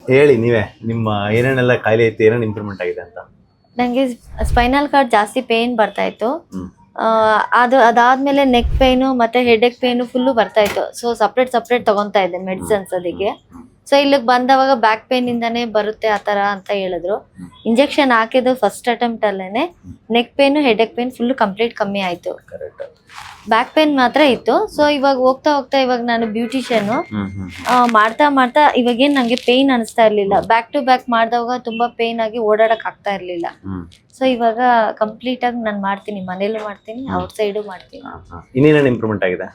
ಹೇಳಿ ನೀವೇ ನಿಮ್ಮ ಏನೇನೆಲ್ಲ ಕಾಯಿಲೆ ಐತಿ ಏನೇನು ಇಂಪ್ರೂವ್ಮೆಂಟ್ ಆಗಿದೆ ಅಂತ. ನಂಗೆ ಸ್ಪೈನಲ್ ಕಾರ್ಡ್ ಜಾಸ್ತಿ ಪೇನ್ ಬರ್ತಾ ಇತ್ತು. ಅದಾದ್ಮೇಲೆ ನೆಕ್ ಪೇನು ಮತ್ತೆ ಹೆಡ್ಏಕ್ ಪೇನು ಫುಲ್ಲು ಬರ್ತಾ ಇತ್ತು. ಸೊ ಸಪ್ರೇಟ್ ತಗೊಂತಾ ಇದ್ದೆ ಮೆಡಿಸಿನ್ಸ್ ಅದಕ್ಕೆ. ಸೊ ಇಲ್ಲಿಗೆ ಬಂದವಾಗ ಬ್ಯಾಕ್ ಪೇನ್ ಇಂದಾನೆ ಬರುತ್ತೆ ಆತರ ಅಂತ ಹೇಳಿದ್ರು. ಇಂಜೆಕ್ಷನ್ ಹಾಕಿದ್ದು ಫಸ್ಟ್ ಅಟೆಂಪ್ಟ್ ಅಲ್ಲೇನೆ neck pain headache pain full complete ಕಮ್ಮಿ ಆಯ್ತು. ಬ್ಯಾಕ್ ಪೇನ್ ಮಾತ್ರ ಇತ್ತು. ಸೊ ಇವಾಗ ಹೋಗ್ತಾ ಇವಾಗ ನಾನು ಬ್ಯೂಟಿಷಿಯನ್ ಮಾಡ್ತಾ ಇವಾಗೇನ್ ನಂಗೆ ಪೇನ್ ಅನಿಸ್ತಾ ಇರ್ಲಿಲ್ಲ. ಬ್ಯಾಕ್ ಟು ಬ್ಯಾಕ್ ಮಾಡಿದವಾಗ ತುಂಬಾ ಪೇನ್ ಆಗಿ ಓಡಾಡಕ್ ಆಗ್ತಾ ಇರ್ಲಿಲ್ಲ. ಸೊ ಇವಾಗ ಕಂಪ್ಲೀಟ್ ಆಗಿ ನಾನು ಮಾಡ್ತೀನಿ, ಮನೇಲೂ ಮಾಡ್ತೀನಿ, ಔಟ್ ಸೈಡು ಮಾಡ್ತೀನಿ. ಇನ್ನೇನೇನು ಇಂಪ್ರೂವ್ಮೆಂಟ್ ಆಗಿದೆ?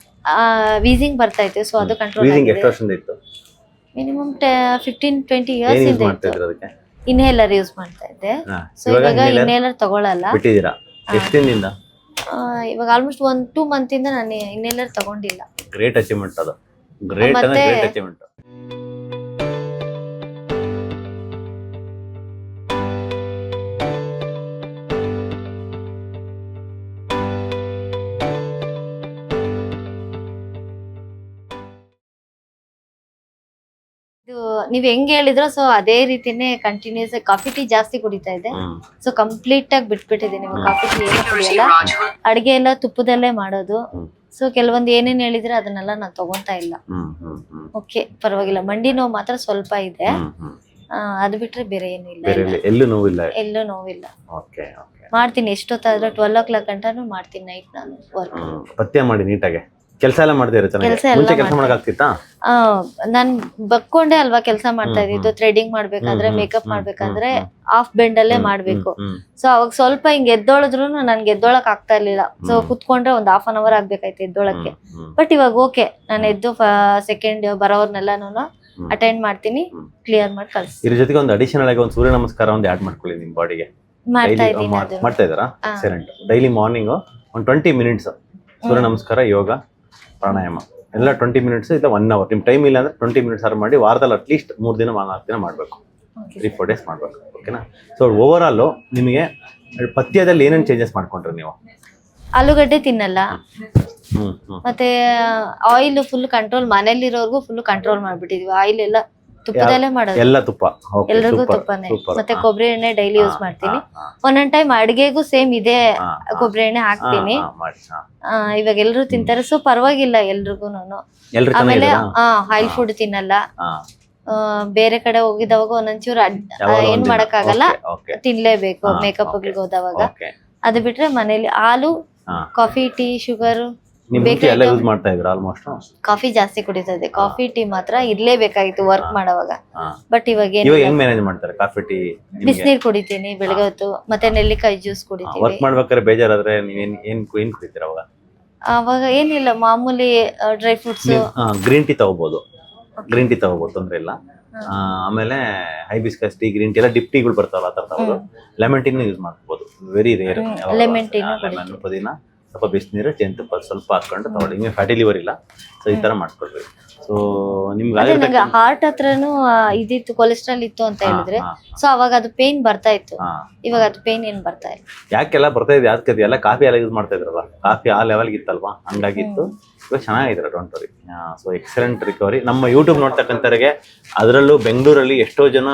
ವೀಸಿಂಗ್ ಬರ್ತಾ ಇತ್ತು, ಸೊ ಅದು ಕಂಟ್ರೋಲ್ ಆಗಿದೆ. ಮಿನಿಮಮ್ 15-20 ಇಯರ್ಸ್ ಇಂದ ಇತ್ತು. ಇನ್ಹೇಲರ್ ಯೂಸ್ ಮಾಡ್ತಾ ಇದ್ದೆ. ಸೊ ಇವಾಗ ಇನ್ಹೇಲರ್ ತಗೊಳಲ್ಲ. ಎಷ್ಟು ದಿನದಿಂದ? ಇವಾಗ ಆಲ್ಮೋಸ್ಟ್ 1-2 ಮಂತ್ ಇಂದ ನಾನು ಇನ್ಹೇಲರ್ ತಗೊಂಡಿಲ್ಲ. ಗ್ರೇಟ್ ಅಚೀವ್ಮೆಂಟ್ ಅದು. ಗ್ರೇಟ್ ಅಂದ್ರೆ ಗ್ರೇಟ್ ಅಚೀವ್ಮೆಂಟ್. ಇದು ನೀವ್ ಹೆಂಗ್ ಹೇಳಿದ್ರೋ ಸೊ ಅದೇ ರೀತಿನೇ ಕಂಟಿನ್ಯೂಸ್ ಕಾಫಿ ಟೀ ಜಾಸ್ತಿ ಕುಡಿತಾ ಇದ್ದೆ. ಸೊ ಕಂಪ್ಲೀಟ್ ಆಗಿ ಬಿಟ್ಬಿಟ್ಟಿದ್ದೀನಿ. ಕಾಫಿ ಟೀ ಏನು ಕುಡಿಯಲ್ಲ. ಅಡ್ಗೆ ಎಲ್ಲ ತುಪ್ಪದಲ್ಲೇ ಮಾಡೋದು. ಸೊ ಕೆಲವೊಂದು ಏನೇನ್ ಹೇಳಿದ್ರೆ ಅದನ್ನೆಲ್ಲ ನಾನು ತಗೊಂತಾ ಇಲ್ಲ. ಓಕೆ, ಪರವಾಗಿಲ್ಲ. ಮಂಡಿ ನೋವು ಮಾತ್ರ ಸ್ವಲ್ಪ ಇದೆ, ಅದು ಬಿಟ್ರೆ ಬೇರೆ ಏನು ಇಲ್ಲ. ಎಲ್ಲೂ ನೋವಿಲ್ಲ. ಮಾಡ್ತೀನಿ ಎಷ್ಟೊತ್ತಾದ್ರೂ 12 o'clock ಗಂಟನೂ ಮಾಡ್ತೀನಿ ನೈಟ್ ನಾನು ವರ್ಕ್. ಪಥ್ಯ ಮಾಡಿ ನೀಟಾಗೆ ಕೆಲಸ ಎಲ್ಲ ಮಾಡ್ತೀರಾ? ಕೆಲಸ ಮಾಡಕ್ಕಾಗ್ತಿತ್ತಾ? ನಾನ್ ಬಕ್ಕೊಂಡೆ ಅಲ್ವಾ ಕೆಲಸ ಮಾಡ್ತಾ ಇದ್ದಿದ್ದು. ಥ್ರೆಡಿಂಗ್ ಮಾಡ್ಬೇಕಾದ್ರೆ, ಮೇಕಪ್ ಮಾಡ್ಬೇಕಾದ್ರೆ ಹಾಫ್ ಬೆಂಡ್ ಅಲ್ಲೇ ಮಾಡ್ಬೇಕು. ಸೊ ಅವಾಗ ಸ್ವಲ್ಪ ಹಿಂಗ್ ಎದ್ದೊಳದ್ರು ನನ್ಗೆ ಎದ್ದೊಳಕ್ ಆಗ್ತಾ ಇರ್ಲಿಲ್ಲ. ಸೊ ಕುತ್ಕೊಂಡ್ರೆ ಒಂದ್ half an hour ಆಗ್ಬೇಕಾಯ್ತು ಎದ್ದೊಳಕ್ಕೆ. ಬಟ್ ಇವಾಗ ಓಕೆ, ನಾನು ಎದ್ದು ಸೆಕೆಂಡ್ ಬರೋರ್ನೆಲ್ಲಾನು ಅಟೆಂಡ್ ಮಾಡ್ತೀನಿ, ಕ್ಲಿಯರ್ ಮಾಡಿ ಕಳ್ಸಿ. ಇದ್ರ ಜೊತೆಗೆ ಒಂದು ಅಡಿಷನಲ್ ಆಗಿ ಒಂದು ಸೂರ್ಯ ನಮಸ್ಕಾರ ಒಂದು ಆಡ್ ಮಾಡ್ಕೊಳ್ಳಿ ನಿಮ್ ಬಾಡಿಗೆ. ಮಾಡ್ತಾ ಇದ್ದೀನಿ. ಮಾಡ್ತಾ ಇದ್ದಾರಾ? ಎಕ್ಸಲೆಂಟ್. ಡೈಲಿ ಮಾರ್ನಿಂಗ್ ಒಂದು 20 minutes ಸೂರ್ಯ ನಮಸ್ಕಾರ, ಯೋಗ, ಪ್ರಾಣಾಯಾಮ ಎಲ್ಲ 20 minutes ಇಲ್ಲ 1 hour. ನಿಮ್ ಟೈಮ್ ಇಲ್ಲ ಅಂದ್ರೆ 20 minutes ಆರು ಮಾಡಿ ವಾರದಲ್ಲಿ ಅಟ್ಲೀಸ್ಟ್ 3 ದಿನ 4 ದಿನ ಮಾಡ್ಬೇಕು. 3-4 days ಮಾಡ್ಬೇಕು. ಓಕೆನಾ? ಸೊ ಓವರ್ ಆಲ್ ನಿಮಗೆ ಪಥ್ಯದಲ್ಲಿ ಏನೇನು ಚೇಂಜಸ್ ಮಾಡ್ಕೊಂಡ್ರಿ ನೀವು? ಆಲೂಗಡ್ಡೆ ತಿನ್ನಲ್ಲ, ಮತ್ತೆ ಆಯಿಲ್ ಫುಲ್ ಕಂಟ್ರೋಲ್. ಮನೇಲಿರೋರ್ಗು ಫುಲ್ ಕಂಟ್ರೋಲ್ ಮಾಡ್ಬಿಟ್ಟಿದ್ವಿ. ಆಯಿಲ್ ಎಲ್ಲ ತುಪ್ಪದಲ್ಲೇ ಮಾಡೋದು. ಎಲ್ಲ ತುಪ್ಪ, ಎಲ್ರಿಗೂ ತುಪ್ಪನೇ. ಮತ್ತೆ ಕೊಬ್ಬರಿ ಎಣ್ಣೆ ಡೈಲಿ ಯೂಸ್ ಮಾಡ್ತೀನಿ. ಒಂದೊಂದ್ ಟೈಮ್ ಅಡ್ಗೆಗೂ ಸೇಮ್ ಇದೇ ಕೊಬ್ಬರಿ ಎಣ್ಣೆ ಹಾಕ್ತೀನಿ. ಇವಾಗ ಎಲ್ರು ತಿಂತಾರೆ, ಸೊ ಪರವಾಗಿಲ್ಲ ಎಲ್ರಿಗೂ. ಆಮೇಲೆ ಆಯಿಲ್ ಫುಡ್ ತಿನ್ನಲ್ಲ. ಬೇರೆ ಕಡೆ ಹೋಗಿದವಾಗ ಒಂದೊಂಚೂರು ಏನ್ ಮಾಡಕ್ ಆಗಲ್ಲ, ತಿನ್ಲೇಬೇಕು ಮೇಕಪ್ ಹೋದವಾಗ. ಅದು ಬಿಟ್ರೆ ಮನೇಲಿ ಹಾಲು, ಕಾಫಿ, ಟೀ, ಶುಗರ್, ಕಾಫಿ ಜಾಸ್ತಿ ಕುಡಿತಾ ಇದ್ದೆ. ಕಾಫಿ ಟೀ ಮಾತ್ರ ಇರ್ಲೇಬೇಕಾಗಿತ್ತು ವರ್ಕ್ ಮಾಡೋವಾಗ. ಬಟ್ ಇವಾಗ ಬಿಸಿನೀರ್ ಕುಡಿತೀನಿ ಬೆಳಗ್ಗೆ ಹೊತ್ತು, ಮತ್ತೆ ನೆಲ್ಲಿಕಾಯಿ ಜ್ಯೂಸ್ ಕುಡಿತೀನಿ. ಅವಾಗ ಏನಿಲ್ಲ, ಮಾಮೂಲಿ ಡ್ರೈ ಫ್ರೂಟ್ಸ್. ಗ್ರೀನ್ ಟೀ ತಗೋಬಹುದು, ತೊಂದ್ರೆ ಇಲ್ಲ. ಆಮೇಲೆ ಹೈಬಿಸ್ಕಸ್ ಟೀ, ಗ್ರೀನ್ ಟೀ ಎಲ್ಲ ಡಿಪ್ ಟೀಗಳು ಬರ್ತಾವಲ್ಲ, ಆ ತರ ತಗೋದು. ಲೆಮನ್ ಟೀನು ಯೂಸ್ ಮಾಡ್ಬೋದು, ವೆರಿ ರೇರ್. ಲೆಮನ್ ಟೀ, ಪುದೀನ, ಸ್ವಲ್ಪ ಬಿಸಿನೀರು, ಜೇನುತುಪ್ಪ ಸ್ವಲ್ಪ ಹಾಕೊಂಡು ತಗೊಳ್ಳಿ. ನಿಮಗೆ ಫ್ಯಾಟಿ ಲಿವರ್ ಇಲ್ಲ, ಸೊ ಈ ತರ ಮಾಡ್ಕೊಳ್ರಿ. ಸೊ ನಿಮ್ಗೆ ಹಾರ್ಟ್ ಹತ್ರನು ಇದಿತ್ತು, ಕೊಲೆಸ್ಟ್ರಾಲ್ ಇತ್ತು ಅಂತ ಹೇಳಿದ್ರೆ, ಸೊ ಅವಾಗ ಅದು ಪೇನ್ ಬರ್ತಾ ಇತ್ತು. ಇವಾಗ ಅದು ಪೇನ್ ಏನ್ ಬರ್ತಾ ಇಲ್ಲ. ಯಾಕೆಲ್ಲ ಬರ್ತಾ ಇದೆ? ಯಾಕೆ ಎಲ್ಲ ಕಾಫಿ ಎಲ್ಲ ಯೂಸ್ ಮಾಡ್ತಾ ಇದ್ರಲ್ಲ, ಕಾಫಿ ಆ ಲೆವೆಲ್ಗೆ ಇತ್ತಲ್ವಾ, ಹಂಗಾಗಿತ್ತು. ಇವಾಗ ಚೆನ್ನಾಗಿದ್ದಾರೆ, don't worry. So excellent recovery. ನಮ್ಮ ಯೂಟ್ಯೂಬ್ ನೋಡ್ತಕ್ಕಂಥವ್ರಿಗೆ, ಅದರಲ್ಲೂ ಬೆಂಗಳೂರಲ್ಲಿ ಎಷ್ಟೋ ಜನ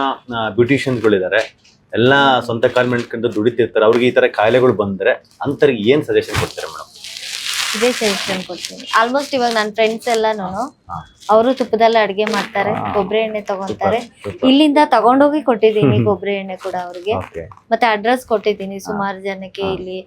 ಬ್ಯೂಟಿಷಿಯನ್ಸ್ಗಳಿದ್ದಾರೆ, ಎಲ್ಲ ಸ್ವಂತ ಕಾಲ್ ಮಾಡ್ಕೊಂಡು ದುಡಿತಿರ್ತಾರೆ. ಅವ್ರಿಗೆ ಈ ತರ ಕಾಯಿಲೆಗಳು ಬಂದ್ರೆ ಅಂತವ್ರಿಗೆ ಏನ್ ಸಜೆಷನ್ ಕೊಡ್ತಾರೆ ಮೇಡಮ್? ಇದೇ ಸಜೆಷನ್ ಕೊಡ್ತೀನಿ. ಆಲ್ಮೋಸ್ಟ್ ಇವಾಗ ನನ್ನ ಫ್ರೆಂಡ್ಸ್ ಎಲ್ಲಾನು ಅವರು ತುಪ್ಪದಲ್ಲೇ ಅಡ್ಗೆ ಮಾಡ್ತಾರೆ, ಕೊಬ್ಬರಿ ಎಣ್ಣೆ ತಗೊಂತಾರೆ. ಇಲ್ಲಿಂದ ತಗೊಂಡೋಗಿ ಕೊಟ್ಟಿದ್ದೀನಿ ಕೊಬ್ಬರಿ ಎಣ್ಣೆ ಕೂಡ ಅವ್ರಿಗೆ. ಮತ್ತೆ ಅಡ್ರೆಸ್ ಕೊಟ್ಟಿದ್ದೀನಿ ಸುಮಾರು ಜನಕ್ಕೆ. ಇಲ್ಲಿ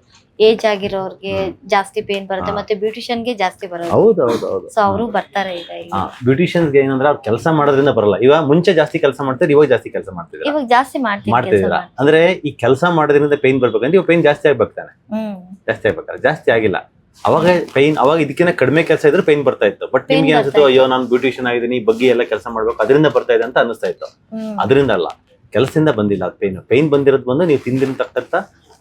ಏಜ್ ಆಗಿರೋರ್ಗೆ ಜಾಸ್ತಿ ಪೇನ್ ಬರುತ್ತೆ, ಮತ್ತೆ ಬ್ಯೂಟಿಷಿಯನ್ಗೆ ಜಾಸ್ತಿ ಬರೋದು. ಸೊ ಅವರು ಬರ್ತಾರೆ ಈಗ. ಬ್ಯೂಟಿಷಿಯನ್ಸ್ಗೆ ಏನಂದ್ರೆ ಅವ್ರು ಕೆಲಸ ಮಾಡೋದ್ರಿಂದ ಬರಲ್ಲ. ಇವಾಗ ಮುಂಚೆ ಜಾಸ್ತಿ ಕೆಲಸ ಮಾಡ್ತಾರೆ, ಇವಾಗ ಜಾಸ್ತಿ ಕೆಲಸ ಮಾಡ್ತಿದ್ದಾರೆ. ಇವಾಗ ಜಾಸ್ತಿ ಮಾಡ್ತಿದ್ದೀರಾ ಅಂದ್ರೆ ಈ ಕೆಲಸ ಮಾಡೋದ್ರಿಂದ ಪೇನ್ ಬರ್ಬೇಕಂದ್ರೆ ಇವಾಗ ಪೇನ್ ಜಾಸ್ತಿ ಆಗ್ಬೇಕಾನೆ. ಜಾಸ್ತಿ ಆಗ್ಬೇಕಾದ್ರೆ ಜಾಸ್ತಿ ಆಗಿಲ್ಲ. ಅವಾಗ ಪೈನ್, ಅವಾಗ ಇದಕ್ಕಿಂತ ಕಡಿಮೆ ಕೆಲಸ ಇದ್ರೆ ಪೈನ್ ಬರ್ತಾ ಇತ್ತು. ಬಟ್ ನಿಮ್ಗೆ ಅನ್ಸುತ್ತೆ, ಅಯ್ಯೋ ನಾನು ಬ್ಯೂಟಿಷಿಯನ್ ಆಗಿದ್ದೀನಿ, ಬಗ್ಗೆ ಎಲ್ಲ ಕೆಲಸ ಮಾಡ್ಬೇಕು, ಅದರಿಂದ ಬರ್ತಾ ಇದೆ ಅಂತ ಅನಿಸ್ತಾ ಇತ್ತು. ಅದರಿಂದ ಅಲ್ಲ, ಕೆಲಸದಿಂದ ಬಂದಿಲ್ಲ ಪೇನ್. ಪೇನ್ ಬಂದಿರೋದು ಬಂದು ನೀವು ತಿಂದಿರತಕ್ಕಂಥ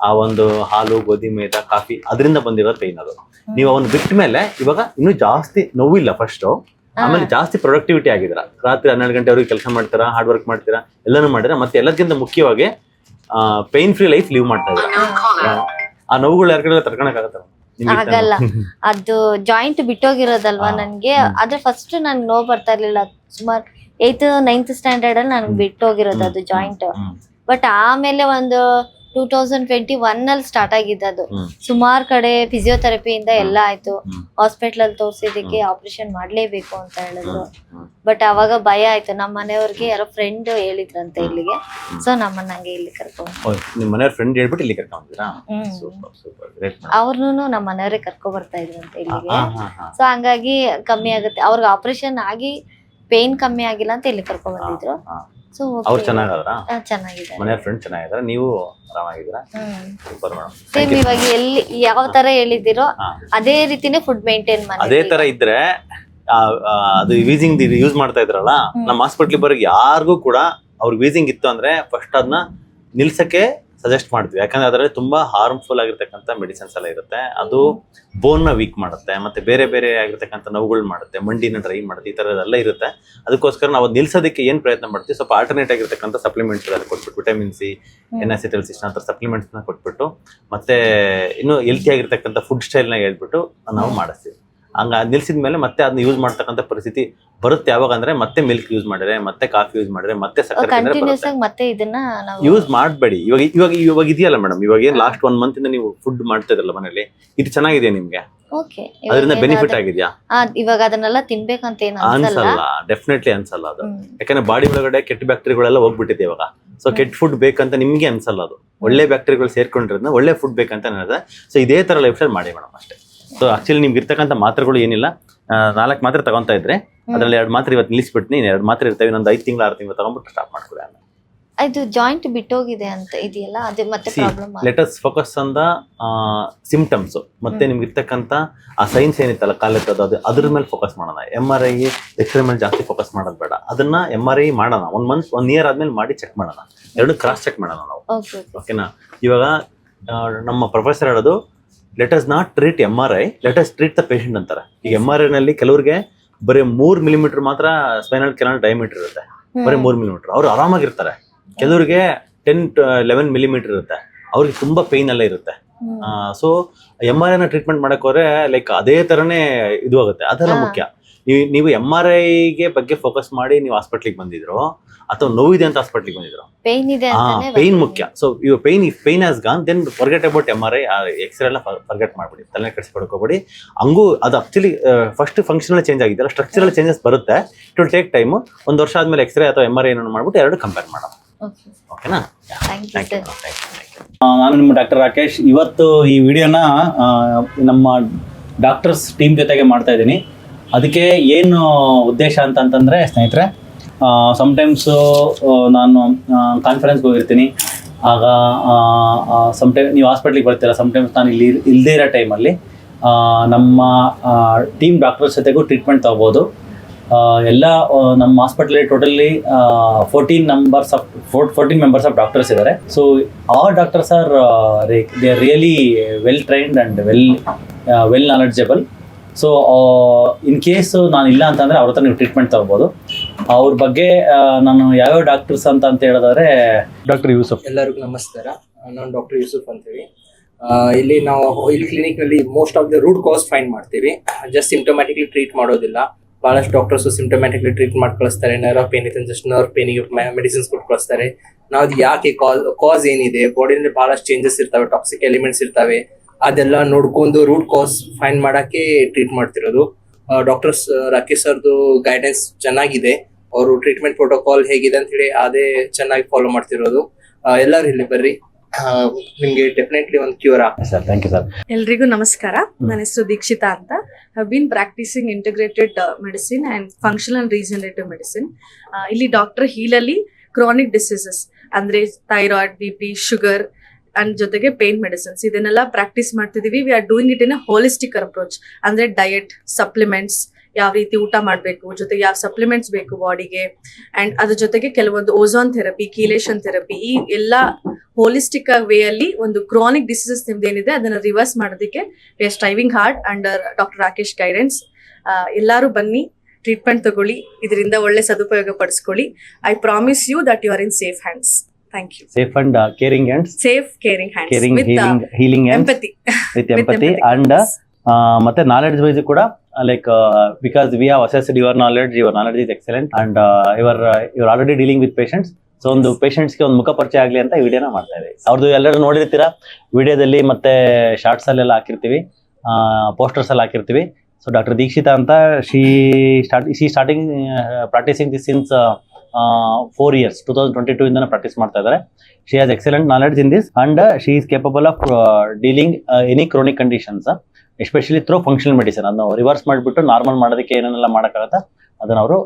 ಆ ಒಂದು ಹಾಲು, ಗೋಧಿ, ಮೇದ, ಕಾಫಿ, ಅದರಿಂದ ಬಂದಿರೋದು ಪೇನ್. ಅದು ನೀವು ಅವನ್ನ ಬಿಟ್ಟ ಮೇಲೆ ಇವಾಗ ಇನ್ನೂ ಜಾಸ್ತಿ ನೋವಿಲ್ಲ ಫಸ್ಟ್. ಆಮೇಲೆ ಜಾಸ್ತಿ ಪ್ರೊಡಕ್ಟಿವಿಟಿ ಆಗಿದ್ರ. ರಾತ್ರಿ 12 ಗಂಟೆವರೆಗೆ ಕೆಲಸ ಮಾಡ್ತೀರಾ, ಹಾರ್ಡ್ ವರ್ಕ್ ಮಾಡ್ತೀರಾ, ಎಲ್ಲಾನು ಮಾಡಿದ್ರೆ. ಮತ್ತೆ ಎಲ್ಲದಕ್ಕಿಂತ ಮುಖ್ಯವಾಗಿ ಪೇನ್ ಫ್ರೀ ಲೈಫ್ ಲೀವ್ ಮಾಡ್ತಾ ಇದ್ದಾರೆ. ಆ ನೋವುಗಳು ಯಾರ ಕಡೆ ತಡ್ಕೊಳಕ್ಕಾಗತ್ತ? ಆಗಲ್ಲ. ಅದು ಜಾಯಿಂಟ್ ಬಿಟ್ಟೋಗಿರೋದಲ್ವಾ ನನ್ಗೆ. ಆದ್ರೆ ಫಸ್ಟ್ ನನ್ ನೋವು ಬರ್ತಾ ಇರ್ಲಿಲ್ಲ. ಸುಮಾರು 8th 9th ಸ್ಟ್ಯಾಂಡರ್ಡ್ ಅಲ್ಲಿ ನನಗೆ ಬಿಟ್ಟು ಹೋಗಿರೋದು ಅದು ಜಾಯಿಂಟ್. ಬಟ್ ಆಮೇಲೆ ಒಂದು 2021 ಅಲ್ಲಿ ಸ್ಟಾರ್ಟ್ ಆಗಿದ್ದದು. ಸುಮಾರು ಕಡೆ ಫಿಸಿಯೋಥೆರಪಿಯಿಂದ ಎಲ್ಲ ಆಯ್ತು. ಹಾಸ್ಪಿಟಲ್ ಅಲ್ಲಿ ತೋರ್ಸಿದಕ್ಕೆ ಆಪರೇಷನ್ ಮಾಡ್ಲೇಬೇಕು ಅಂತ ಹೇಳಿದ್ರು. ಬಟ್ ಅವಾಗ ಭಯ ಆಯ್ತು. ನಮ್ಮ ಮನೆಯವ್ರಿಗೆ ಯಾರೋ ಫ್ರೆಂಡ್ ಹೇಳಿದ್ರಂತೆ ಇಲ್ಲಿಗೆ, ಸೊ ನಮ್ಮನ್ನ ಹಂಗೆ ಇಲ್ಲಿ ಕರ್ಕೊಂಡು. ನಿಮ್ಮ ಮನೆಯವ್ರ ಫ್ರೆಂಡ್ ಹೇಳ್ಬಿಟ್ಟು ಇಲ್ಲಿ ಕರ್ಕೊಂಡಿರಾ? Super super, great. ಅವ್ರನ್ನೂ ನಮ್ಮ ಮನೆಯವರೇ ಕರ್ಕೊ ಬರ್ತಾ ಇದ್ರಂತೆ ಇಲ್ಲಿಗೆ. ಸೊ ಹಂಗಾಗಿ ಕಮ್ಮಿ ಆಗುತ್ತೆ ಅವ್ರಿಗೆ. ಆಪರೇಷನ್ ಆಗಿ ಪೇನ್ ಕಮ್ಮಿ ಆಗಿಲ್ಲ ಅಂತ ಇಲ್ಲಿ ಕರ್ಕೊ ಬಂದಿದ್ರು. ಸೊ ಅವ್ರು ಚೆನ್ನಾಗಿದ್ರ? ಚೆನ್ನಾಗಿದೆ. ಮನೆಯವ್ರ ಫ್ರೆಂಡ್ ಚೆನ್ನಾಗಿದ್ರ, ನೀವು ಆರಾಮಾಗಿದ್ದೀರಾ? Super madam. ಸೇಮ್ ಇವಾಗ ಎಲ್ಲಿ ಯಾವ ತರ ಹೇಳಿದಿರೋ ಅದೇ ರೀತಿನೇ ಫುಡ್ ಮೇಂಟೈನ್ ಮಾಡಿ. ಅದೇ ತರ ಇದ್ರೆ ಅದು ವೀಸಿಂಗ್ ಯೂಸ್ ಮಾಡ್ತಾ ಇದ್ರಲ್ಲ, ನಮ್ಮ ಹಾಸ್ಪಿಟ್ಲಿಗೆ ಬರೋಕೆ ಯಾರಿಗೂ ಕೂಡ ಅವ್ರಿಗೆ ವೀಸಿಂಗ್ ಇತ್ತು ಅಂದ್ರೆ ಫಸ್ಟ್ ಅದನ್ನ ನಿಲ್ಸಕ್ಕೆ ಸಜೆಸ್ಟ್ ಮಾಡ್ತೀವಿ. ಯಾಕಂದ್ರೆ ಅದರಲ್ಲಿ ತುಂಬಾ ಹಾರ್ಮ್ಫುಲ್ ಆಗಿರ್ತಕ್ಕಂಥ ಮೆಡಿಸಿನ್ಸ್ ಎಲ್ಲ ಇರುತ್ತೆ. ಅದು ಬೋನ್ ನ ವೀಕ್ ಮಾಡುತ್ತೆ, ಮತ್ತೆ ಬೇರೆ ಬೇರೆ ಆಗಿರ್ತಕ್ಕಂಥ ನೋವುಗಳು ಮಾಡುತ್ತೆ, ಮಂಡಿನ ಡ್ರೈ ಮಾಡುತ್ತೆ, ಈ ತರದೆಲ್ಲ ಇರುತ್ತೆ. ಅದಕ್ಕೋಸ್ಕರ ನಾವು ನಿಲ್ಸೋದಕ್ಕೆ ಏನ್ ಪ್ರಯತ್ನ ಮಾಡ್ತೀವಿ, ಸ್ವಲ್ಪ ಆಲ್ಟರ್ನೇಟ್ ಆಗಿರ್ತಕ್ಕಂಥ ಸಪ್ಲಿಮೆಂಟ್ಸ್ ಎಲ್ಲ ಕೊಟ್ಬಿಟ್ಟು, ವಿಟಮಿನ್ ಸಿ, NaCl6 ಅಂತ ಸಪ್ಲಿಮೆಂಟ್ಸ್ ನ ಕೊಟ್ಬಿಟ್ಟು, ಮತ್ತೆ ಇನ್ನು ಹೆಲ್ತಿ ಆಗಿರ್ತಕ್ಕಂಥ ಫುಡ್ ಸ್ಟೈಲ್ ನ ಹೇಳ್ಬಿಟ್ಟು ನಾವು ಮಾಡಿಸ್ತೀವಿ. ಹಂಗ ನಿಲ್ಸಿದ ಮೇಲೆ ಮತ್ತೆ ಅದನ್ನ ಯೂಸ್ ಮಾಡ್ತಕ್ಕಂಥ ಪರಿಸ್ಥಿತಿ ಬರುತ್ತೆ. ಯಾವಾಗ ಅಂದ್ರೆ ಮತ್ತೆ ಮಿಲ್ಕ್ ಯೂಸ್ ಮಾಡಿದ್ರೆ, ಮತ್ತೆ ಕಾಫಿ ಯೂಸ್ ಮಾಡಿದ್ರೆ, ಮತ್ತೆ ಸಕ್ಕರೆ ಮತ್ತೆ ಇದನ್ನ ಯೂಸ್ ಮಾಡಬೇಡಿ. ಇವಾಗ ಇದೆಯಲ್ಲ ಮೇಡಮ್, ಇವಾಗ ಏನ್ ಲಾಸ್ಟ್ 1 ಮಂತ್ ಇಂದ ನೀವು ಫುಡ್ ಮಾಡ್ತಾ ಇದ್ರಲ್ಲ ಮನೇಲಿ, ಇದು ಚೆನ್ನಾಗಿದೆ ನಿಮ್ಗೆ? ಅದರಿಂದ ಬೆನಿಫಿಟ್ ಆಗಿದ್ಯಾ? ಇವಾಗ ಅದನ್ನೆಲ್ಲ ತಿನ್ಬೇಕಂತ ಅನ್ಸಲ್ಲ, ಡೆಫಿನೆಟ್ಲಿ ಅನ್ಸಲ್ಲ ಅದು. ಯಾಕಂದ್ರೆ ಬಾಡಿ ಒಳಗಡೆ ಕೆಟ್ಟ ಬ್ಯಾಕ್ಟೀರಿಯಾಗಳೆಲ್ಲ ಹೋಗ್ಬಿಟ್ಟಿದೆ ಇವಾಗ. ಸೊ ಕೆಟ್ಟ ಫುಡ್ ಬೇಕಂತ ನಿಮ್ಗೆ ಅನ್ಸಲ್ಲ, ಅದು ಒಳ್ಳೆ ಬ್ಯಾಕ್ಟೀರಿಯಾಗಳು ಸೇರ್ಕೊಂಡಿರೋದ್ರಿಂದ ಒಳ್ಳೆ ಫುಡ್ ಬೇಕಂತ ಅನ್ಸುತ್ತೆ. ಸೊ ಇದೇ ತರ ಲೈಫ್ ಸ್ಟೈಲ್ ಮಾಡಿ ಮೇಡಮ್ ಅಷ್ಟೇ. ಸೊ ಆಕ್ಚುಲಿ ನಿಮ್ಗೆ ಇರ್ತಕ್ಕಂಥ ಮಾತ್ರೆಗಳು ಏನಿಲ್ಲ, 4 ಮಾತ್ರೆ ತಗೊಂತಾ ಇದ್ರೆ ಅದ್ರಲ್ಲಿ 2 ಮಾತ್ರೆ ಇವತ್ತು ನಿಲ್ಲಿಸ್ಬಿಟ್ಟು 2 ಮಾತ್ರೆ ಇರ್ತವೆ, ಇನ್ನೊಂದು 5 ತಿಂಗಳು 6 ತಿಂಗಳು ತಗೊಂಡ್ಬಿಟ್ಟು ಸ್ಟಾಪ್ ಮಾಡ್ಕೊಳ್ಳಿ. ಇದು ಜಾಯಿಂಟ್ ಬಿಟ್ಟೋಗಿದೆ ಅಂತ ಇದೆಯಲ್ಲ, ಅದೇ ಮತ್ತೆ problem. Let us focus on the symptoms. ಮತ್ತೆ ನಿಮ್ಗೆ ಇರ್ತಕ್ಕಂಥ ಆ ಸೈನ್ಸ್ ಏನಿತ್ತಲ್ಲ, ಕಾಲೆತ್ತದು, ಅದ್ರ ಮೇಲೆ ಫೋಕಸ್ ಮಾಡೋಣ. MRI ಎಕ್ಸ್ರೇ ಮೇಲೆ ಜಾಸ್ತಿ ಫೋಕಸ್ ಮಾಡೋದು ಬೇಡ. ಅದನ್ನ MRI ಮಾಡೋಣ, 1 ಇಯರ್ ಆದ್ಮೇಲೆ ಮಾಡಿ ಚೆಕ್ ಮಾಡೋಣ, 2 ಕ್ರಾಸ್ ಚೆಕ್ ಮಾಡೋಣ ನಾವು. ಓಕೆನಾ? ಇವಾಗ ನಮ್ಮ ಪ್ರೊಫೆಸರ್ ಹೇಳೋದು, let us not treat MRI, let us treat the patient ಅಂತಾರೆ. ಈಗ MRI ನಲ್ಲಿ ಕೆಲವ್ರಿಗೆ ಬರೀ 3 ಮಿಲಿಮೀಟರ್ ಮಾತ್ರ ಸ್ಪೈನಲ್ ಕೆನಾಲ್ ಡಯಾಮೀಟರ್ ಇರುತ್ತೆ, ಬರೀ 3 ಮಿಲಿಮೀಟರ್, ಅವ್ರು ಆರಾಮಾಗಿರ್ತಾರೆ. ಕೆಲವ್ರಿಗೆ 10 to 11 ಮಿಲಿಮೀಟರ್ ಇರುತ್ತೆ, ಅವ್ರಿಗೆ ತುಂಬಾ ಪೇನ್ ಎಲ್ಲ ಇರುತ್ತೆ. ಸೊ MRI ನ ಟ್ರೀಟ್ಮೆಂಟ್ ಮಾಡಕ್ ಹೋದ್ರೆ ಲೈಕ್ ಅದೇ ತರನೇ ಇದು ಆಗುತ್ತೆ. ಅದೆಲ್ಲ ಮುಖ್ಯ. ನೀವು MRI ಗೆ ಬಗ್ಗೆ ಫೋಕಸ್ ಮಾಡಿ ನೀವು ಹಾಸ್ಪಿಟ್ಲಿಗೆ ಬಂದಿದ್ರು, ಅಥವಾ ನೋವಿದೆ ಅಂತ ಹಾಸ್ಪಿಟ್ಲಿಗೆ ಬಂದಿದ್ರು, ಪೇನ್ ಮುಖ್ಯ. So if pain has gone, then forget about MRI, x ray ಎಲ್ಲ ಫರ್ಗೆಟ್ ಮಾಡ್ಬಿಡಿ, ತಲೆ ಕೆಡಿಸ್ಕೊಳಕ್ ಹೋಗ್ಬೇಡಿ. ಹಂಗೂ ಅದು ಆಕ್ಚುಲಿ ಫಸ್ಟ್ ಫಂಕ್ಷನಲ್ ಚೇಂಜ್ ಆಗಿದೆಯಲ್ಲ, ಸ್ಟ್ರಕ್ಚರಲ್ ಚೇಂಜಸ್ ಬರುತ್ತೆ. It will take time. 1 ವರ್ಷ ಆದ್ಮೇಲೆ ಎಕ್ಸ್ರೇ ಅಥವಾ MRI ಏನೋ ಮಾಡ್ಬಿಟ್ಟು 2 ಕಂಪೇರ್ ಮಾಡೋಣ. ಓಕೆನಾ? Thank you. ನಾನು ನಿಮ್ಮ ಡಾಕ್ಟರ್ ರಾಕೇಶ್. ಇವತ್ತು ಈ ವಿಡಿಯೋನ ನಮ್ಮ ಡಾಕ್ಟರ್ಸ್ ಟೀಮ್ ಜೊತೆಗೆ ಮಾಡ್ತಾ ಇದ್ದೀನಿ. ಅದಕ್ಕೆ ಏನು ಉದ್ದೇಶ ಅಂತಂತಂದರೆ ಸ್ನೇಹಿತರೆ, ಸಮ್ಟೈಮ್ಸು ನಾನು ಕಾನ್ಫರೆನ್ಸ್ಗೆ ಹೋಗಿರ್ತೀನಿ. ಆಗ ಸಮ್ಟೈಮ್ ನೀವು ಹಾಸ್ಪಿಟ್ಲಿಗೆ ಬರ್ತೀರ, ಸಮ್ಟೈಮ್ಸ್ ನಾನು ಇಲ್ಲಿ ಇಲ್ಲದೇ ಇರೋ ಟೈಮಲ್ಲಿ ನಮ್ಮ ಟೀಮ್ ಡಾಕ್ಟರ್ಸ್ ಜೊತೆಗೂ ಟ್ರೀಟ್ಮೆಂಟ್ ತೊಗೋಬೋದು. ಎಲ್ಲ ನಮ್ಮ ಹಾಸ್ಪಿಟಲಲ್ಲಿ ಟೋಟಲಿ 14 ಮೆಂಬರ್ಸ್ ಆಫ್ ಡಾಕ್ಟರ್ಸ್ ಇದ್ದಾರೆ. So all doctors are they are really well trained and well knowledgeable. So in case ನಾನು ಇಲ್ಲ ಅಂತಂದರೆ ಅವ್ರ ಹತ್ರ ನೀವು ಟ್ರೀಟ್ಮೆಂಟ್ ತಗೋಬೋದು. ಅವ್ರ ಬಗ್ಗೆ ನಾನು ಯಾವ್ಯಾವ ಡಾಕ್ಟರ್ಸ್ ಅಂತ ಹೇಳಿದ್ರೆ, ಡಾಕ್ಟರ್ ಯೂಸುಫ್. ಎಲ್ಲರಿಗೂ ನಮಸ್ಕಾರ. ನಾನು ಡಾಕ್ಟರ್ ಯೂಸುಫ್ ಅಂತೇಳಿ. ಇಲ್ಲಿ ಕ್ಲಿನಿಕ್ನಲ್ಲಿ most of the root cause find ಮಾಡ್ತೀವಿ. ಜಸ್ಟ್ ಸಿಂಪ್ಟಮ್ಯಾಟಿಕ್ಲಿ ಟ್ರೀಟ್ ಮಾಡೋದಿಲ್ಲ. ಬಹಳಷ್ಟು ಡಾಕ್ಟರ್ಸ್ ಸಿಂಪ್ಟಮ್ಯಾಟಿಕ್ಲಿ ಟ್ರೀಟ್ ಮಾಡಿ ಕಳಿಸ್ತಾರೆ. ನರ್ವ್ ಪೇನ್ ಇದೆ ಜಸ್ಟ್ ನರ್ವ್ ಪೇನಿಗೆ ಮೆಡಿಸಿನ್ಸ್ ಕೊಟ್ಟು ಕಳಿಸ್ತಾರೆ. ನಾವು ಅದು ಯಾಕೆ ಕಾಸ್ ಏನಿದೆ, ಬಾಡಿನಲ್ಲಿ ಬಹಳಷ್ಟು ಚೇಂಜಸ್ ಇರ್ತವೆ, ಟಾಕ್ಸಿಕ್ ಎಲಿಮೆಂಟ್ಸ್ ಇರ್ತವೆ, ಅದೆಲ್ಲ ನೋಡ್ಕೊಂಡು ರೂಟ್ ಕಾಸ್ ಫೈಂಡ್ ಮಾಡಕ್ಕೆ ಟ್ರೀಟ್ ಮಾಡ್ತಿರೋದು. ಡಾಕ್ಟರ್ಸ್ ರಾಕೇಶ್ ಸರ್ದು ಗೈಡೆನ್ಸ್ ಚೆನ್ನಾಗಿದೆ. ಅವರು ಟ್ರೀಟ್ಮೆಂಟ್ ಪ್ರೋಟೋಕಾಲ್ ಹೇಗಿದೆ ಅಂತ ಹೇಳಿ ಅದೇ ಚೆನ್ನಾಗಿ ಫಾಲೋ ಮಾಡ್ತಿರೋದು. ಎಲ್ಲರೂ ಇಲ್ಲಿ ಬರ್ರಿ, ನಿಮ್ಗೆ ಡೆಫಿನೆಟ್ಲಿ ಒಂದು ಕ್ಯೂರ್ ಆಗ್ತದೆ ಸರ್. Thank you sir. ಎಲ್ರಿಗೂ ನಮಸ್ಕಾರ. ನನ್ನ ಹೆಸರು ದೀಕ್ಷಿತಾ ಅಂತ. Have been practising integrated medicine and functional and regenerative medicine. ಇಲ್ಲಿ ಡಾಕ್ಟರ್ ಹೀಲಲ್ಲಿ ಕ್ರಾನಿಕ್ ಡಿಸೀಸಸ್ ಅಂದ್ರೆ ಥೈರಾಯ್ಡ್, BP, ಶುಗರ್ ಅಂಡ್ ಜೊತೆಗೆ ಪೇನ್ ಮೆಡಿಸಿನ್ಸ್ ಇದನ್ನೆಲ್ಲ ಪ್ರಾಕ್ಟೀಸ್ ಮಾಡ್ತಿದೀವಿ. We are doing it in a holistic approach. ಅಂದ್ರೆ ಡಯಟ್, ಸಪ್ಲಿಮೆಂಟ್ಸ್, ಯಾವ ರೀತಿ ಊಟ ಮಾಡಬೇಕು, ಜೊತೆಗೆ ಯಾವ ಸಪ್ಲಿಮೆಂಟ್ಸ್ ಬೇಕು ಬಾಡಿಗೆ, ಅಂಡ್ ಅದ್ರ ಜೊತೆಗೆ ಕೆಲವೊಂದು ಓಝೋನ್ ಥೆರಪಿ, ಕೀಲೇಷನ್ ಥೆರಪಿ, ಈ ಎಲ್ಲ ಹೋಲಿಸ್ಟಿಕ್ ವೇ ಅಲ್ಲಿ ಒಂದು ಕ್ರಾನಿಕ್ ಡಿಸೀಸಸ್ ನಿಮ್ದು ಏನಿದೆ ಅದನ್ನ ರಿವರ್ಸ್ ಮಾಡೋದಕ್ಕೆ we are striving hard under doctor Rakesh guidance. ಎಲ್ಲರೂ ಬನ್ನಿ, ಟ್ರೀಟ್ಮೆಂಟ್ ತಗೊಳ್ಳಿ, ಇದರಿಂದ ಒಳ್ಳೆ ಸದುಪಯೋಗ ಪಡಿಸ್ಕೊಳ್ಳಿ. I promise you that you are in safe hands. Thank you. Safe and caring hands. Safe, caring hands. Caring, healing hands. Empathy. With empathy and ಮತ್ತೆ knowledge wise ಕೂಡ like because we have assessed your knowledge is excellent and you're already dealing with patients. So ಒಂದು ಪೇಷಂಟ್ಸ್ಗೆ ಒಂದು ಮುಖ ಪರಿಚಯ ಆಗಲಿ ಅಂತ ಈ ವಿಡಿಯೋನ ಮಾಡ್ತಾ ಇದ್ದೀವಿ. ಅವ್ರದ್ದು ಎಲ್ಲರೂ ನೋಡಿರ್ತೀರಾ ವಿಡಿಯೋದಲ್ಲಿ, ಮತ್ತೆ ಶಾರ್ಟ್ಸಲ್ಲೆಲ್ಲ ಹಾಕಿರ್ತೀವಿ, ಪೋಸ್ಟರ್ಸಲ್ಲಿ ಹಾಕಿರ್ತೀವಿ. ಸೊ ಡಾಕ್ಟರ್ ದೀಕ್ಷಿತಾ ಅಂತ she starting practicing this since 4 years 2022 ಇಂದನೇ ಪ್ರಾಕ್ಟೀಸ್ ಮಾಡ್ತಾ ಇದ್ದಾರೆ. She has excellent knowledge in this and she is capable of dealing any chronic conditions, especially through functional medicine. ಅದನ್ನು ರಿವರ್ಸ್ ಮಾಡಿಬಿಟ್ಟು ನಾರ್ಮಲ್ ಮಾಡೋದಕ್ಕೆ ಏನೇನೆಲ್ಲ ಮಾಡೋಕ್ಕಾಗತ್ತೆ ಅದನ್ನು ಅವರು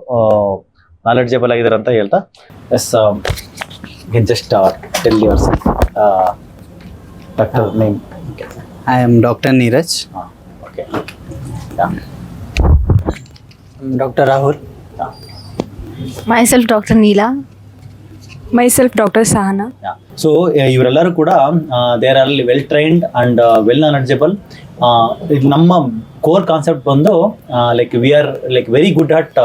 ನಾಲೆಡ್ಜಬಲ್ ಆಗಿದ್ದಾರೆ ಅಂತ ಹೇಳ್ತಾ, yes just tell your doctor name. I am Dr. Neeraj. Okay, Dr. Rahul. Myself Dr. Neela. Myself Dr. Sahana. So ಇವರೆಲ್ಲರೂ ಕೂಡ ದೇ ಆರ್ ಅಲ್ಲಿ well trained and well knowledgeable. ಇದು ನಮ್ಮ ಕೋರ್ ಕಾನ್ಸೆಪ್ಟ್ ಬಂದು like we are like very good at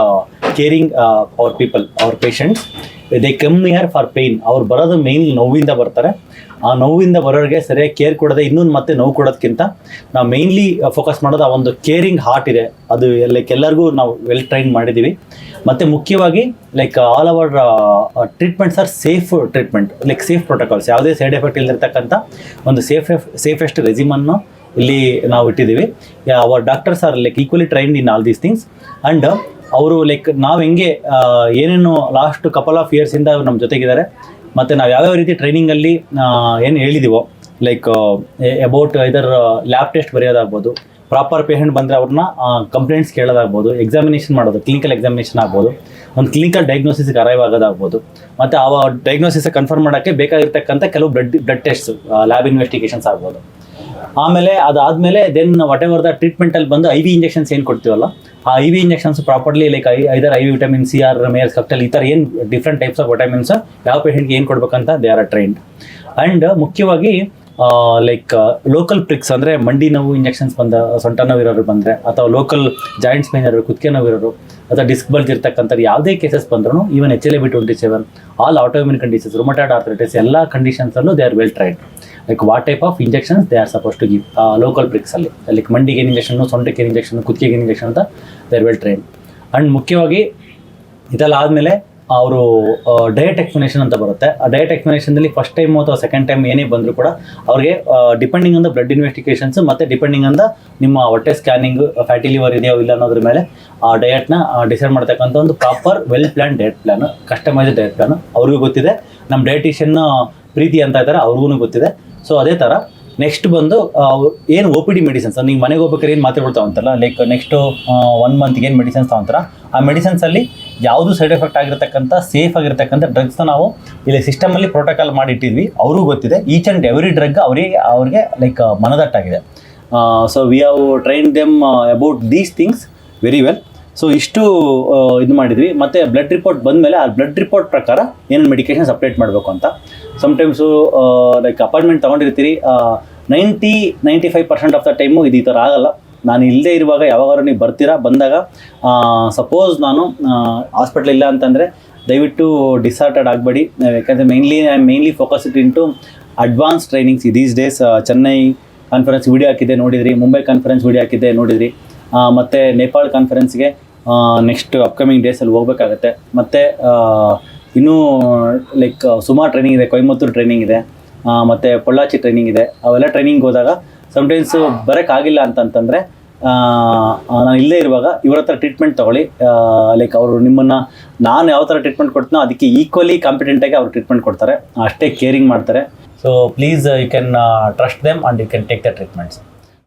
caring our people, our patients. They come here for pain. ಅವ್ರು ಬರೋದು main ನೋವಿಂದ ಬರ್ತಾರೆ. ಆ ನೋವಿಂದ ಬರೋರಿಗೆ ಸರಿಯಾಗಿ ಕೇರ್ ಕೊಡೋದೆ, ಇನ್ನೊಂದು ಮತ್ತೆ ನೋವು ಕೊಡೋದಕ್ಕಿಂತ ನಾವು ಮೇಯ್ನ್ಲಿ ಫೋಕಸ್ ಮಾಡೋದು ಆ ಒಂದು ಕೇರಿಂಗ್ ಹಾರ್ಟ್ ಇದೆ, ಅದು ಲೈಕ್ ಎಲ್ಲರಿಗೂ ನಾವು ವೆಲ್ ಟ್ರೈನ್ ಮಾಡಿದ್ದೀವಿ. ಮತ್ತು ಮುಖ್ಯವಾಗಿ like all our treatments are safe treatment, like safe protocols, ಯಾವುದೇ ಸೈಡ್ ಎಫೆಕ್ಟ್ ಇಲ್ಲದಿರ್ತಕ್ಕಂಥ ಒಂದು ಸೇಫೆಸ್ಟ್ ರೆಜಿಮನ್ನು ಇಲ್ಲಿ ನಾವು ಇಟ್ಟಿದ್ದೀವಿ. Our doctors are like equally trained in all these things and ಅವರು ಲೈಕ್ ನಾವು ಹೆಂಗೆ ಏನೇನು ಲಾಸ್ಟ್ ಕಪಲ್ ಆಫ್ ಇಯರ್ಸಿಂದ ನಮ್ಮ ಜೊತೆಗಿದ್ದಾರೆ. ಮತ್ತು ನಾವು ಯಾವ್ಯಾವ ರೀತಿ ಟ್ರೈನಿಂಗಲ್ಲಿ ಏನು ಹೇಳಿದ್ದೀವೋ, ಲೈಕ್ ಅಬೌಟ್ ಇದರ್ ಲ್ಯಾಬ್ ಟೆಸ್ಟ್ ಬರೆಯೋದಾಗ್ಬೋದು, ಪ್ರಾಪರ್ ಪೇಷಂಟ್ ಬಂದರೆ ಅವ್ರನ್ನ ಕಂಪ್ಲೇಂಟ್ಸ್ ಕೇಳೋದಾಗ್ಬೋದು, ಎಕ್ಸಾಮಿನೇಷನ್ ಮಾಡೋದು, ಕ್ಲಿನಿಕಲ್ ಎಕ್ಸಾಮಿನೇಷನ್ ಆಗ್ಬೋದು, ಒಂದು ಕ್ಲಿನಿಕಲ್ ಡಯಾಗ್ನೋಸಿಸ್ಗೆ ಅರೈವ್ ಆಗೋದಾಗ್ಬೋದು, ಮತ್ತು ಆ ಡಯಾಗ್ನೋಸಿಸ್ ಕನ್ಫರ್ಮ್ ಮಾಡೋಕ್ಕೆ ಬೇಕಾಗಿರ್ತಕ್ಕಂಥ ಕೆಲವು ಬ್ಲಡ್ ಟೆಸ್ಟ್ಸ್, ಲ್ಯಾಬ್ ಇನ್ವೆಸ್ಟಿಗೇಷನ್ಸ್ ಆಗ್ಬೋದು. ಆಮೇಲೆ ಅದಾದಮೇಲೆ ದೆನ್ ವಾಟ್ ಎವರ್ ದ ಟ್ರೀಟ್ಮೆಂಟಲ್ಲಿ ಬಂದು ಐ ವಿ ಇಂಜೆಕ್ಷನ್ಸ್ ಏನು ಕೊಡ್ತೀವಲ್ಲ, ಆ I V injections properly like either I V vitamin C or Myers cocktail, ಈ ಥರ ಏನು ಡಿಫ್ರೆಂಟ್ ಟೈಪ್ಸ್ ಆಫ್ ವಿಟಮಿನ್ಸ್ ಯಾವ ಪೇಷಂಟ್ಗೆ ಏನು ಕೊಡ್ಬೇಕಂತ ದೇ ಆರ್ ಟ್ರೈನ್ಡ್. ಆ್ಯಂಡ್ ಮುಖ್ಯವಾಗಿ ಲೈಕ್ ಲೋಕಲ್ ಪ್ರಿಕ್ಸ್ ಅಂದರೆ ಮಂಡಿ ನೋವು ಇಂಜೆಕ್ಷನ್ಸ್ ಬಂದ, ಸೊಂಟ ನೋವಿರೋರು ಬಂದರೆ, ಅಥವಾ ಲೋಕಲ್ ಜಾಯಿಂಟ್ಸ್ ಪೇನ್ ಇರೋರು, ಕುತ್ತಿಗೆ ನೋವಿರೋರು, ಅಥವಾ ಡಿಸ್ಕ್ ಬಲ್ಜ್ ಇರ್ತಕ್ಕಂಥದ್ದು ಯಾವುದೇ ಕೇಸಸ್ ಬಂದ್ರೂ, even HLA-B27, all autoimmune conditions, rheumatoid arthritis, ಎಲ್ಲ ಕಂಡೀಷನ್ಸಲ್ಲೂ they are well trained. Like what type of injections they are suppose to give local ಪ್ರಿಕ್ಸಲ್ಲಿ, ಲೈಕ್ ಮಂಡಿಗೆ ಇಂಜೆಕ್ಷನ್ನು, ಸೊಂಟಕ್ಕೆ ಇಂಜೆಕ್ಷನ್, ಕುತ್ತಿಗೆ ಇಂಜೆಕ್ಷನ್ ಅಂತ they are well trained. And ಮುಖ್ಯವಾಗಿ ಇದೆಲ್ಲ ಆದಮೇಲೆ ಅವರು ಡಯಟ್ ಎಕ್ಸ್ಪ್ಲನೇಷನ್ ಅಂತ ಬರುತ್ತೆ. ಆ ಡಯಟ್ ಎಕ್ಸ್ಪ್ಲನೇಷನ್ದಲ್ಲಿ ಫಸ್ಟ್ ಟೈಮ್ ಅಥವಾ ಸೆಕೆಂಡ್ ಟೈಮ್ ಏನೇ ಬಂದರೂ ಕೂಡ ಅವ್ರಿಗೆ depending on the blood investigations ಮತ್ತು ಡಿಪೆಂಡಿಂಗ್ ಆನ್ ದ ನಿಮ್ಮ ಹೊಟ್ಟೆ ಸ್ಕ್ಯಾನಿಂಗು, ಫ್ಯಾಟಿ ಲಿವರ್ ಇದೆಯೋ ಇಲ್ಲ ಅನ್ನೋದ್ರ ಮೇಲೆ ಆ ಡಯಟ್ನ ಡಿಸೈಡ್ ಮಾಡ್ತಕ್ಕಂಥ ಒಂದು proper well plan diet plan, customised diet plan ಅವ್ರಿಗೂ ಗೊತ್ತಿದೆ. ನಮ್ಮ ಡಯಟಿಷಿಯನ್ ಪ್ರೀತಿ ಅಂತ ಇದ್ದಾರೆ, ಅವ್ರಿಗೂ ಗೊತ್ತಿದೆ. ಸೊ ಅದೇ ಥರ ನೆಕ್ಸ್ಟ್ ಬಂದು ಏನು ಒ ಪಿ ಡಿ ಮೆಡಿಸಿನ್ಸ್, ನೀವು ಮನೆಗೆ ಹೋಗ್ಬೇಕಾದ್ರೆ ಏನು ಮಾತ್ರೆ ತಗೊಂತಾರಲ್ಲ, ಲೈಕ್ ನೆಕ್ಸ್ಟು 1 ಮಂತ್ಗೆ ಏನು ಮೆಡಿಸಿನ್ಸ್ ತಗೊಂತಾರ, ಆ ಮೆಡಿಸಿನ್ಸಲ್ಲಿ ಯಾವುದು ಸೈಡ್ ಎಫೆಕ್ಟ್ ಆಗಿರ್ತಕ್ಕಂಥ ಸೇಫ್ ಆಗಿರ್ತಕ್ಕಂಥ ಡ್ರಗ್ಸ್ನ ನಾವು ಇಲ್ಲಿ ಸಿಸ್ಟಮಲ್ಲಿ ಪ್ರೋಟೋಕಾಲ್ ಮಾಡಿ ಇಟ್ಟಿದ್ವಿ. ಅವ್ರಿಗೂ ಗೊತ್ತಿದೆ. ಈಚ್ ಆ್ಯಂಡ್ ಎವ್ರಿ ಡ್ರಗ್ ಅವ್ರಿಗೆ ಲೈಕ್ ಮನದಟ್ಟಾಗಿದೆ. So we have train them about these things very well. So ಇಷ್ಟು ಇದು ಮಾಡಿದ್ವಿ. ಮತ್ತು ಬ್ಲಡ್ ರಿಪೋರ್ಟ್ ಬಂದಮೇಲೆ ಆ ಬ್ಲಡ್ ರಿಪೋರ್ಟ್ ಪ್ರಕಾರ ಏನೇನು ಮೆಡಿಕೇಷನ್ಸ್ ಅಪ್ಡೇಟ್ ಮಾಡಬೇಕು ಅಂತ. ಸಮ್ಟೈಮ್ಸು ಲೈಕ್ ಅಪಾಯಿಂಟ್ಮೆಂಟ್ ತೊಗೊಂಡಿರ್ತೀರಿ, 90-95% ಆಫ್ ದ ಟೈಮು ಇದು ಈ ಥರ ಆಗಲ್ಲ. ನಾನು ಇಲ್ಲದೇ ಇರುವಾಗ ಯಾವಾಗಾದ್ರೂ ನೀವು ಬಂದಾಗ ಸಪೋಸ್ ನಾನು ಹಾಸ್ಪಿಟ್ಲ್ ಇಲ್ಲ ಅಂತಂದರೆ ದಯವಿಟ್ಟು ಡಿಸಾರ್ಟೆಡ್ ಆಗಬೇಡಿ. ಯಾಕಂದರೆ mainly focus into advance trainings. These days Chennai conference video ಹಾಕಿದ್ದೆ ನೋಡಿದ್ರಿ, ಮುಂಬೈ ಕಾನ್ಫರೆನ್ಸ್ ವೀಡಿಯೋ ಹಾಕಿದ್ದೆ ನೋಡಿದ್ರಿ, ಮತ್ತು ನೇಪಾಳ್ ಕಾನ್ಫರೆನ್ಸ್ಗೆ ನೆಕ್ಸ್ಟ್ ಅಪ್ಕಮಿಂಗ್ ಡೇಸಲ್ಲಿ ಹೋಗ್ಬೇಕಾಗತ್ತೆ. ಮತ್ತು ಇನ್ನೂ ಲೈಕ್ ಸುಮಾರು ಟ್ರೈನಿಂಗ್ ಇದೆ, ಕೊಯಮತ್ತೂರು ಟ್ರೈನಿಂಗ್ ಇದೆ, ಮತ್ತು ಪೊಳ್ಳಾಚಿ ಟ್ರೈನಿಂಗ್ ಇದೆ. ಅವೆಲ್ಲ ಟ್ರೈನಿಂಗ್ ಹೋದಾಗ ಸಮ್ಟೈಮ್ಸು ಬರೋಕ್ಕಾಗಿಲ್ಲ ಅಂತಂತಂದರೆ ನಾನು ಇಲ್ಲೇ ಇರುವಾಗ ಇವ್ರ ಹತ್ರ ಟ್ರೀಟ್ಮೆಂಟ್ ತೊಗೊಳ್ಳಿ. ಲೈಕ್ ಅವರು ನಿಮ್ಮನ್ನು ನಾನು ಯಾವ ಥರ ಟ್ರೀಟ್ಮೆಂಟ್ ಕೊಡ್ತೀನೋ ಅದಕ್ಕೆ ಈಕ್ವಲಿ ಕಾಂಪಿಟೆಂಟಾಗಿ ಅವ್ರು ಟ್ರೀಟ್ಮೆಂಟ್ ಕೊಡ್ತಾರೆ, ಅಷ್ಟೇ ಕೇರಿಂಗ್ ಮಾಡ್ತಾರೆ. So please you can trust them and you can take the treatments.